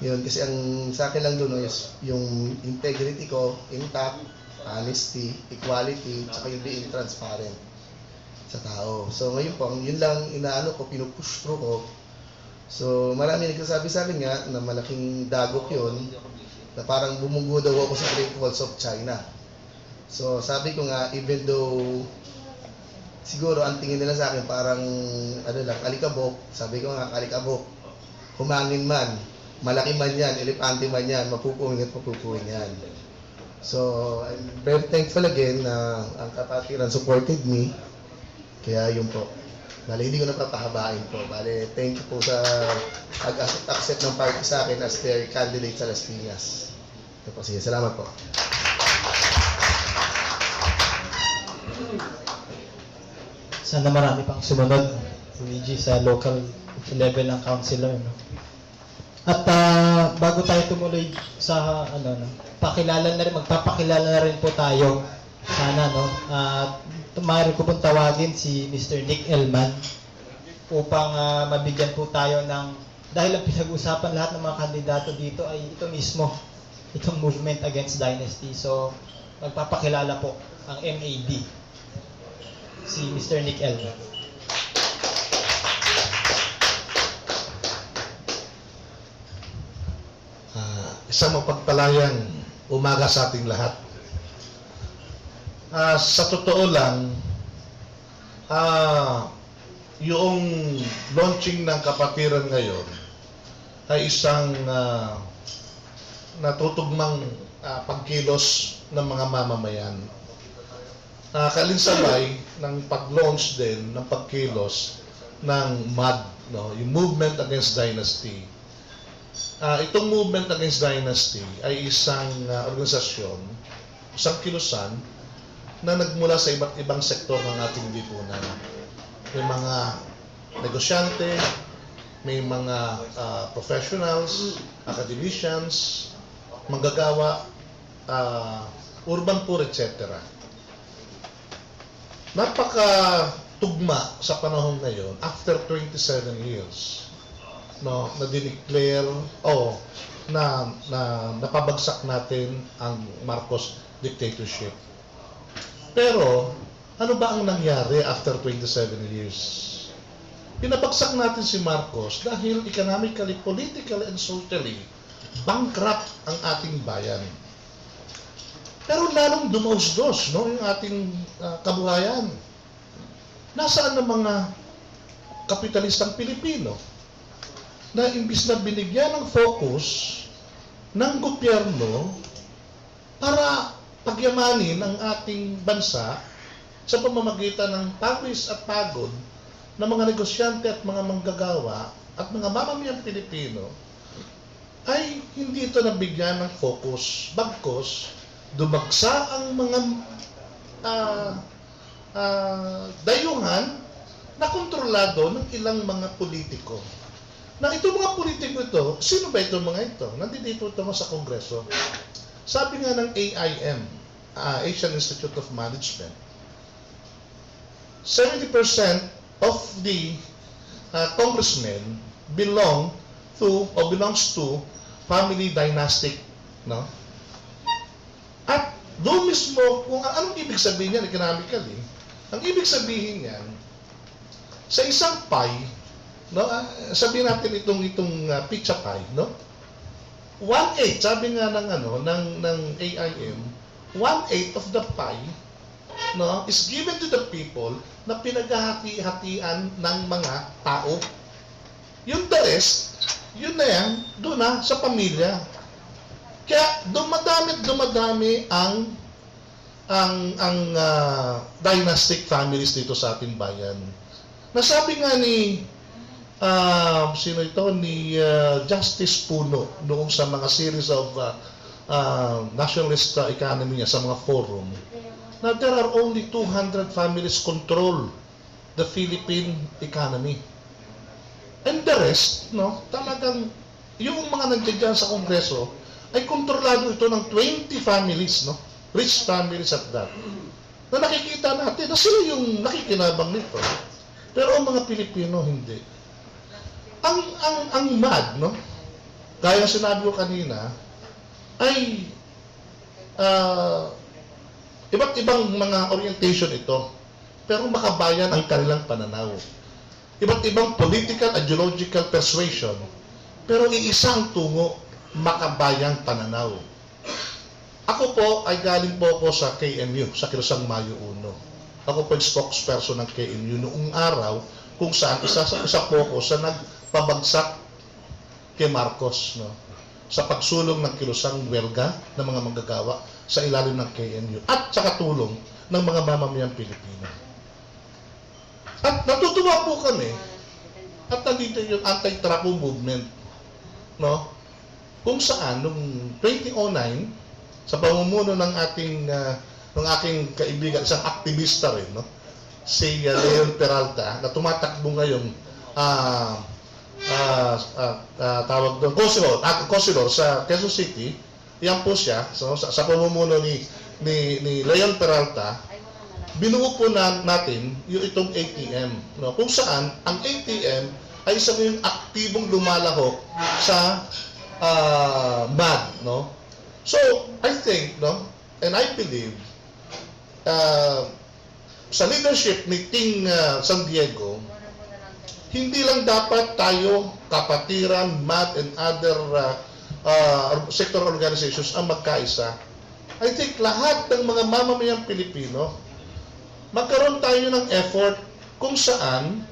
Yun, kasi ang sa akin lang doon is yung integrity ko, intact, honesty, equality, tsaka yung being transparent sa tao. So ngayon po, yun lang inaano ko, pinupush through ko. So marami nagsasabi sa akin nga na malaking dagok yun, na parang bumunggo daw ako sa Great Walls of China. So sabi ko nga, even though siguro ang tingin nila sa akin parang ano lang, alikabok, sabi ko nga, alikabok, humangin man, malaki man yan, elepante man yan, mapupuwing at mapupuwing yan. So, I'm very thankful again na ang Kapatiran supported me. Kaya yun po. Bale, hindi ko napapahabain po. Bale, thank you po sa pag-accept ng party sa akin as their candidate sa Las Piñas. Ito po, sige, salamat po. Sana marami pang sumunod, Luigi, sa local level ng councilor. No? At bago tayo tumuloy sa magpapakilala na rin po tayo. Sana, no? Maaari ko pong tawagin si Mr. Nick Elman upang mabigyan po tayo ng, dahil ang pinag-usapan lahat ng mga kandidato dito ay ito mismo, itong Movement Against Dynasty. So, magpapakilala po ang MAD, si Mr. Nick Elman. Isang mapagpalayang umaga sa ating lahat. Sa totoo lang, yung launching ng kapatiran ngayon ay isang natutugmang pagkilos ng mga mamamayan. Kalinsabay ng pag-launch din ng pagkilos ng MAD, no? Yung Movement Against Dynasty. Itong Movement Against Dynasty ay isang organisasyon, isang kilusan na nagmula sa iba't ibang sektor ng ating lipunan. May mga negosyante, may mga professionals, academicians, manggagawa, urban poor, etc. Napaka-tugma sa panahon ngayon, after 27 years, no, na dineclare na napabagsak natin ang Marcos dictatorship. Pero ano ba ang nangyari after 27 years? Pinabagsak natin si Marcos dahil economically, politically, and socially bankrupt ang ating bayan. Pero lalong dumausdos, no, yung ating kabuhayan. Nasaan ang mga kapitalistang Pilipino na imbis na binigyan ng focus ng gobyerno para pagyamanin ang ating bansa sa pamamagitan ng pawis at pagod ng mga negosyante at mga manggagawa at mga mamamayang Pilipino, ay hindi ito nabigyan ng focus. Bagkus, dumagsa ang mga dayuhan na kontrolado ng ilang mga politiko. Na itong mga politiko ito, sino ba itong mga ito? Nandito ito sa Kongreso. Sabi nga ng AIM, Asian Institute of Management, 70% of the congressmen belongs to family dynastic, no? At doon mismo, kung anong ibig sabihin niyan economically, ang ibig sabihin niyan, sa isang pie, no, sabihin natin itong pizza pie, no? 1/8, sabi nga ng AIM, 1/8 of the pie, no, is given to the people na pinaghahati-hatian ng mga tao. Yung the rest, yun na yan, doon na sa pamilya. Kaya dumadami ang dynastic families dito sa ating bayan. Nasabi nga ni Justice Puno noong sa mga series of nationalist economy niya sa mga forum, na there are only 200 families control the Philippine economy. And the rest, no, talagang yung mga nandiyan sa Kongreso ay kontrolado ito ng 20 families, no, rich families at that, na nakikita natin na sila yung nakikinabang nito. Pero ang mga Pilipino hindi. Ang MAD, no, gaya sinabi ko kanina, ay iba't ibang mga orientation ito, pero makabayan ang kanilang pananaw. Iba't ibang political, ideological persuasion, pero iisang tungo, makabayang pananaw. Ako po ay galing po ako sa KMU, sa Kilusang Mayo 1. Ako po yung spokesperson ng KMU noong araw kung saan isa po ako sa nagpabagsak kay Marcos, no, sa pagsulong ng kilusang welga ng mga manggagawa sa ilalim ng KMU at sa katulong ng mga mamamayang Pilipino. At natutuwa po kami at nandito yung anti-trapo movement, no, kung saan noong 2009 sa pamumuno ng aking kaibigan, isang aktivista rin, no, si Leon Peralta, na tumatakbo ngayong tawag doon, Consulor sa Quezon City, yan po siya. So, sa pamumuno ni Leon Peralta, binuo po natin yung itong ATM, no? Kung saan ang ATM ay isang yung aktibong lumalahok sa MAD, no? So, I think, no, and I believe, sa leadership ni Ting San Diego, hindi lang dapat tayo, kapatiran, MAD, and other sector organizations ang magkaisa. I think lahat ng mga mamamayang Pilipino, magkaroon tayo ng effort kung saan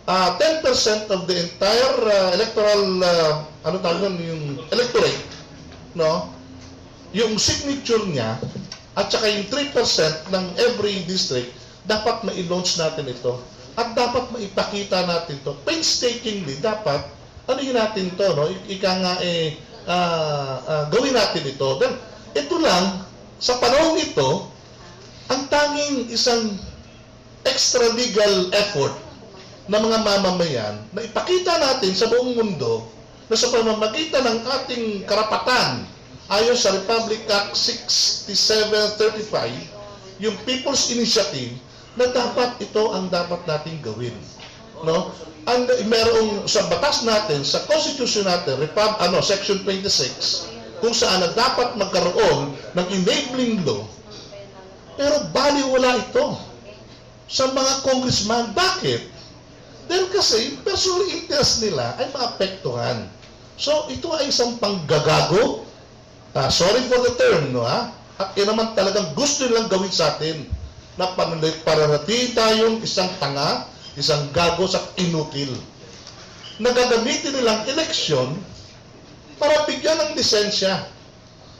10% of the entire electoral, ano tawag nun, yung electorate, no? Yung signature niya, at saka yung 3% ng every district, dapat ma-launch natin ito. At dapat maipakita natin to. Painstakingly, dapat, ano yun natin to, no? Ika nga, gawin natin ito. Then, ito lang, sa panahon ito, ang tanging isang extra legal effort ng mga mamamayan na ipakita natin sa buong mundo na sa pamamagitan ng ating karapatan ayon sa Republic Act 6735, yung People's Initiative, na dapat ito ang dapat nating gawin, no? And merong sa batas natin, sa Constitution natin, Section 26, kung saan na dapat magkaroon ng enabling law, pero baliwala ito sa mga congressman. Bakit? Dahil kasi personal interest nila ay maapektuhan. So ito ay isang panggagago. Sorry for the term, no, ha? At yun naman talagang gusto nilang gawin sa atin na pararating tayong isang tanga, isang gago sa inutil. Nagagamitin nilang eleksyon para bigyan ng lisensya,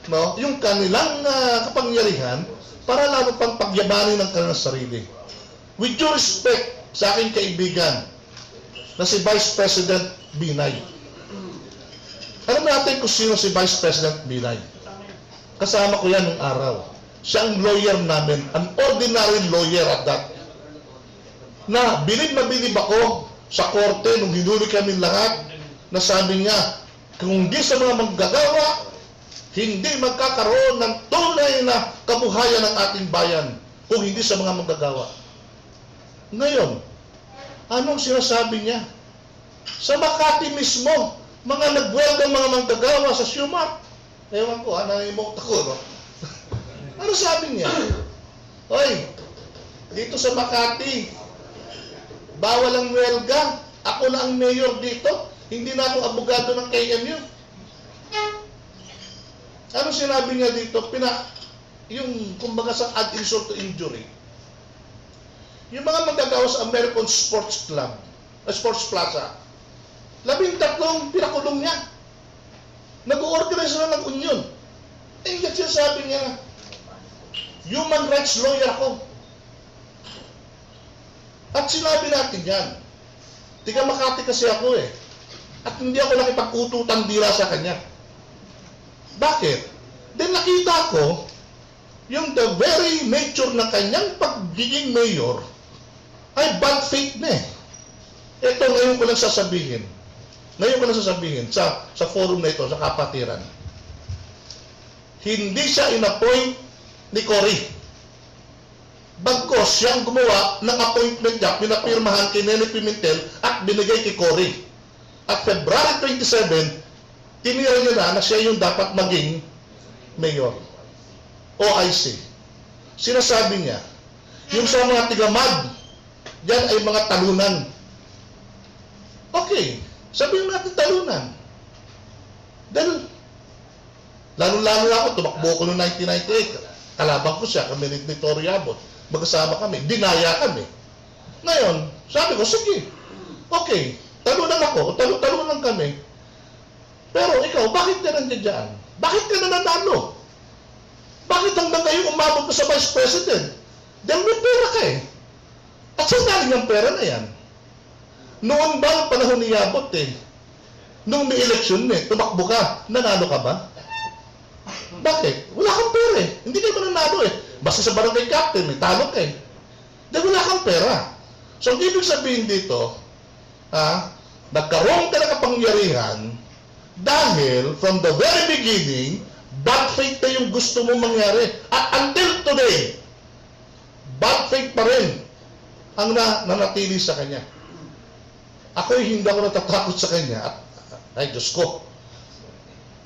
no, yung kanilang kapangyarihan para lalo pang pagyabanin ng kanilang sarili. With due respect sa aking kaibigan na si Vice President Binay. Alam natin kung sino si Vice President Binay. Kasama ko yan nung araw. Siya ang lawyer namin, an ordinary lawyer at that. Na bilib ako sa korte nung hinuli kami lahat na sabi niya, kung hindi sa mga manggagawa, hindi magkakaroon ng tunay na kabuhayan ng ating bayan kung hindi sa mga manggagawa. Ngayon, anong sinasabi niya? Sa Makati mismo, mga nagweldang mga manggagawa sa Siumat. Ewan ko, na-emote ako, no? Ano sabi niya? Hoy, dito sa Makati, bawal ang welga. Ako na ang mayor dito. Hindi na ako abogado ng KMU. Ano sinabi niya dito? Yung kumbaga sa ad insult to injury. Yung mga manggagawa sa American Sports Club, Sports Plaza, 13 pinakulong niya. Nag-organize na ng union. Eh, yan siya sabi niya, human rights lawyer ako. At sinabi natin yan. Tiga Makati kasi ako eh. At hindi ako nakipag-ututan dira sa kanya. Bakit? Then nakita ko, yung the very nature ng kanyang pagiging mayor ay bad faith na eh. Ito ngayon ko lang sasabihin. Sa forum na ito, sa kapatiran. Hindi siya in-appoint ni Cory. Bagkos siyang gumawa ng appointment niya, pinapirmahan kay Nene Pimentel at binigay kay Cory. At February 27, tinira niya na siya yung dapat maging mayor. OIC. Sinasabi niya, yung sa mga tigamad, yan ay mga talunan. Okay, sabihin natin talunan. Dahil, lalo-lalo ako, tumakbo ko noong 1998. Kalaban ko siya, kami ni Tory Abbott. Magkasama kami, dinaya kami. Ngayon, sabi ko, sige, okay, talunan ako, talunan kami. Pero ikaw, bakit ka nandiyan dyan? Bakit ka nananalo? Bakit hanggang ngayon umabot ka sa Vice President? Dahil may pera ka eh. At saan galing ang pera na yan? Noon ba ang panahon ni Abbott eh? Nung may eleksyon eh, tumakbo ka, nanalo ka ba? Bakit? Wala kang pera eh. Hindi kayo mananalo eh. Basta sa barangay captain, may talo ka eh. Dahil wala kang pera. So, ang ibig sabihin dito, nagkaroon ka ng kapangyarihan Dahil from the very beginning, bad faith na yung gusto mong mangyari. At until today, bad faith pa rin ang nanatili sa kanya. Ako'y hindi ako natatakot sa kanya. At, ay Diyos ko,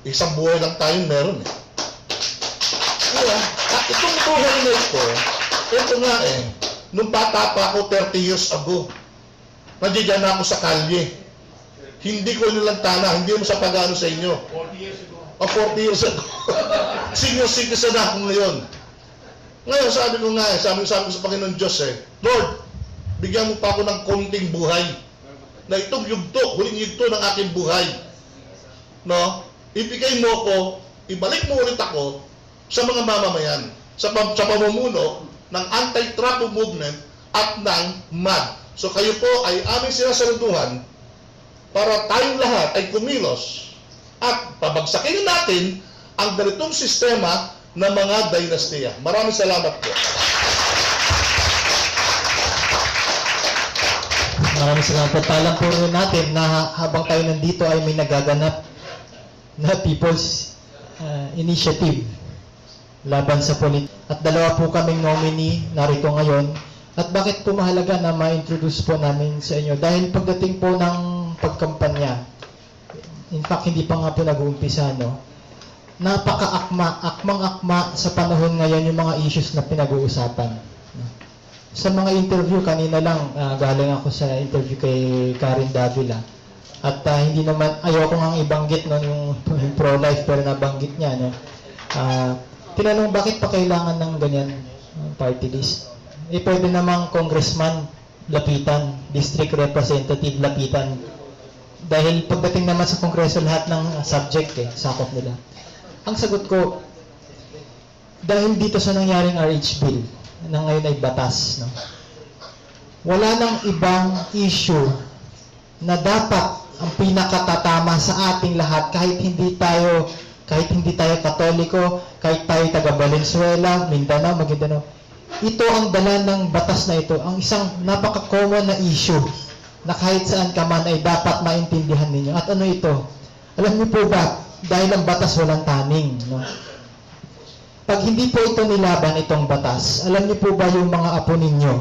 isang buhay lang tayong meron eh. Kaya, itong buhay na ito nga eh, nung bata pa ako 30 years ago, nandiyan na ako sa kalye. Hindi ko nilantana, hindi mo sa pag-ano sa inyo. 40 years ago. 40 years ago. Senior citizen na ako ngayon. Ngayon, sabi ko nga sabi ko sa Panginoon Diyos Lord, bigyan mo pa ako ng konting buhay. Na itong yugto, huling yugto ng aking buhay. No? Ibigay mo ko, ibalik mo ulit ako sa mga mamamayan, sa pamumuno ng anti-trapo movement at ng MAD. So kayo po ay aming sinasaluduhan para tayong lahat ay kumilos at pabagsakin natin ang ganitong sistema ng mga dinastiya. Maraming salamat po. Maraming salamat po. Alam po rin natin na habang tayo nandito ay may nagaganap na People's Initiative laban sa politika. At dalawa po kaming nominee narito ngayon. At bakit po mahalaga na ma-introduce po namin sa inyo? Dahil pagdating po ng pagkampanya, in fact, hindi pa nga po nag-uumpisa, no? Akmang-akma sa panahon ngayon yung mga issues na pinag-uusapan. Sa mga interview, kanina lang, galing ako sa interview kay Karen Davila. At hindi naman, ayoko nga ibanggit no, yung pro-life, pero nabanggit niya. No? Tinanong, bakit pa kailangan ng ganyan party list? Pwede namang congressman lapitan, district representative lapitan. Dahil pagdating naman sa kongreso, lahat ng subject sakop nila. Ang sagot ko, dahil dito sa nangyaring RH bill, na ngayon ay batas, no? Wala nang ibang issue na dapat ang pinakatatama sa ating lahat kahit hindi tayo Katoliko, kahit tayo taga Valenzuela, Mindanao, Maguindanao. Ito ang dala ng batas na ito, ang isang napaka-common na issue na kahit saan ka man ay dapat maintindihan ninyo. At ano ito? Alam niyo po ba, dahil ang batas walang taning, no? Pag hindi po ito nilaban, itong batas, alam niyo po ba yung mga apo ninyo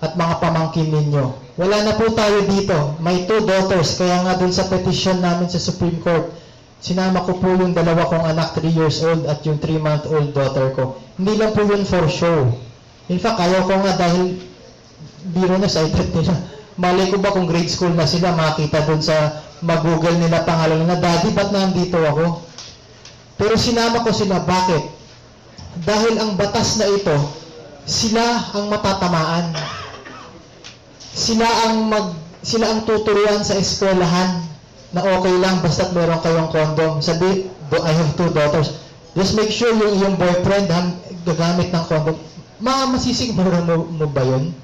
at mga pamangkin ninyo? Wala na po tayo dito. May 2 daughters, kaya nga dun sa petition namin sa Supreme Court, sinama ko po yung dalawa kong anak, 3 years old, at yung 3-month-old daughter ko. Hindi lang po yun for show. In fact, ayaw ko nga dahil biro na sa iPad nila. Malay ko ba kung grade school na sila, makita dun sa mag-google nila pangalan na, Daddy, ba't nandito ako? Pero sinama ko sila, bakit? Dahil ang batas na ito, sila ang matatamaan. Sila ang tuturuan sa eskwelahan na okay lang basta't meron kayong condom. Sabi, I have 2 daughters. Just make sure yung iyong boyfriend gagamit ng condom. Masisigmuro mo ba yun?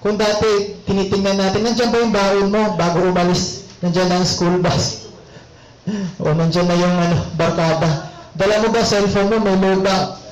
Kung dati, tinitingnan natin, nandiyan ba yung baon mo bago umalis? Nandiyan na ang school bus. O nandiyan na yung barkada. Dala mo ba cellphone mo? May load ba?